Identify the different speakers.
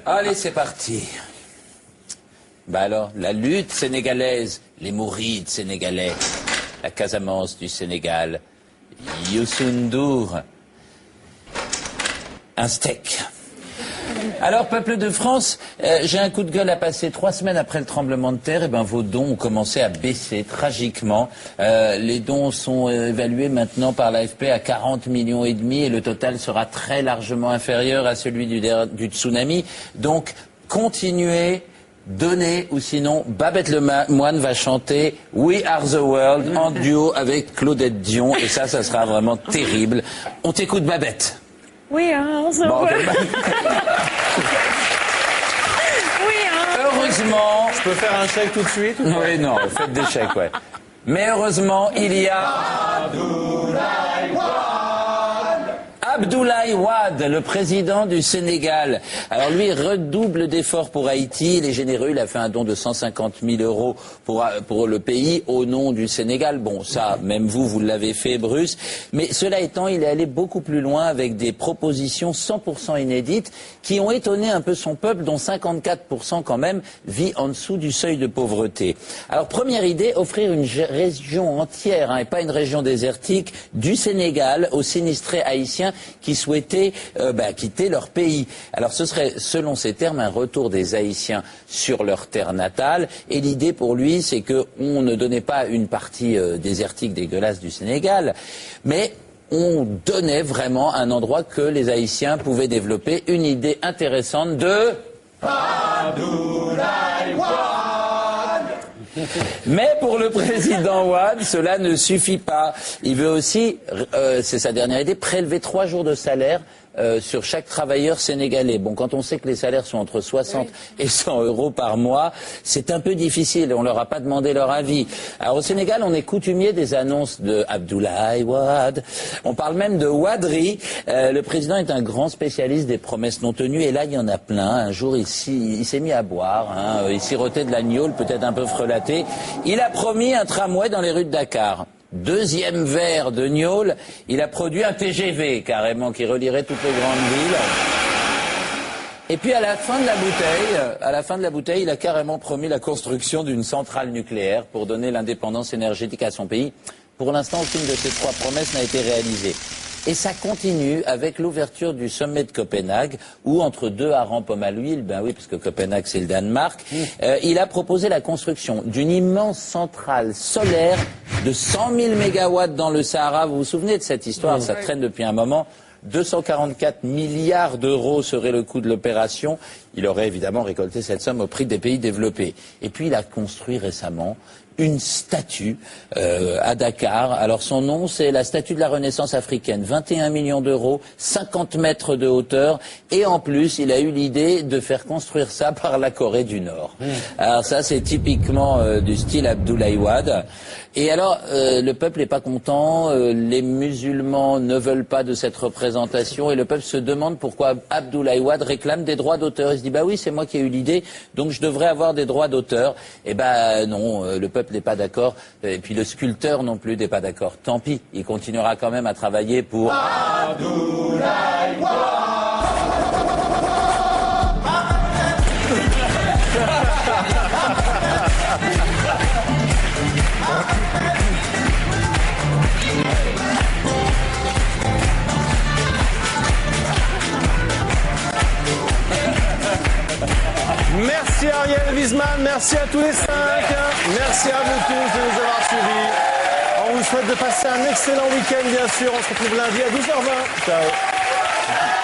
Speaker 1: Allez, c'est parti. Bah alors, la lutte sénégalaise, les mourides sénégalais, la Casamance du Sénégal, Youssou N'Dour, un steak. Alors, peuple de France, j'ai un coup de gueule à passer. 3 semaines après le tremblement de terre, vos dons ont commencé à baisser tragiquement. Les dons sont évalués maintenant par l'AFP à 40 millions et demi et le total sera très largement inférieur à celui du tsunami. Donc, continuez, donnez, ou sinon, Babette Lemoine va chanter We Are the World en duo avec Claudette Dion et ça sera vraiment terrible. On t'écoute, Babette.
Speaker 2: Oui, on se voit.
Speaker 1: Heureusement...
Speaker 3: Je peux faire un chèque tout de suite?
Speaker 1: Oui, non, faites des chèques, ouais. Mais heureusement, il y a... Abdoulaye Wade, le président du Sénégal. Alors lui, redouble d'efforts pour Haïti. Il est généreux, il a fait un don de 150 000 euros pour le pays au nom du Sénégal. Bon, ça, même vous l'avez fait, Bruce. Mais cela étant, il est allé beaucoup plus loin avec des propositions 100% inédites qui ont étonné un peu son peuple, dont 54% quand même vit en dessous du seuil de pauvreté. Alors, première idée, offrir une région entière, et pas une région désertique, du Sénégal aux sinistrés haïtiens qui souhaitaient quitter leur pays. Alors ce serait, selon ces termes, un retour des Haïtiens sur leur terre natale. Et l'idée pour lui, c'est qu'on ne donnait pas une partie désertique dégueulasse du Sénégal, mais on donnait vraiment un endroit que les Haïtiens pouvaient développer. Une idée intéressante de... Abdoulaye Wade. Mais pour le président Wade, cela ne suffit pas. Il veut aussi, c'est sa dernière idée, prélever 3 jours de salaire sur chaque travailleur sénégalais. Bon, quand on sait que les salaires sont entre 60 et 100 euros par mois, c'est un peu difficile. On leur a pas demandé leur avis. Alors au Sénégal, on est coutumier des annonces de Abdoulaye Wade. On parle même de waderie. Le président est un grand spécialiste des promesses non tenues. Et là, il y en a plein. Un jour, il s'est mis à boire. Il sirotait de la gnôle, peut-être un peu frelaté. Il a promis un tramway dans les rues de Dakar. 2e verre de gnôle, il a produit un TGV carrément qui relierait toutes les grandes villes. Et puis à la fin de la bouteille, il a carrément promis la construction d'une centrale nucléaire pour donner l'indépendance énergétique à son pays. Pour l'instant, aucune de ces 3 promesses n'a été réalisée. Et ça continue avec l'ouverture du sommet de Copenhague, où entre 2 harengs pommes à l'huile, oui, parce que Copenhague c'est le Danemark, il a proposé la construction d'une immense centrale solaire de 100 000 mégawatts dans le Sahara. Vous vous souvenez de cette histoire? Ça traîne depuis un moment. 244 milliards d'euros serait le coût de l'opération. Il aurait évidemment récolté cette somme au prix des pays développés. Et puis il a construit récemment une statue à Dakar. Alors son nom, c'est la statue de la Renaissance africaine. 21 millions d'euros, 50 mètres de hauteur. Et en plus, il a eu l'idée de faire construire ça par la Corée du Nord. Alors ça, c'est typiquement du style Abdoulaye Wade. Et alors, le peuple n'est pas content. Les musulmans ne veulent pas de cette représentation. Et le peuple se demande pourquoi Abdoulaye Wade réclame des droits d'auteur. Il se dit, oui, c'est moi qui ai eu l'idée, donc je devrais avoir des droits d'auteur. Eh non, le peuple n'est pas d'accord, et puis le sculpteur non plus n'est pas d'accord. Tant pis, il continuera quand même à travailler pour Abdoulaye Wade.
Speaker 3: Merci Ariel Wiesman, merci à tous les 5, merci à vous tous de nous avoir suivis. On vous souhaite de passer un excellent week-end bien sûr, on se retrouve lundi à 12h20. Ciao.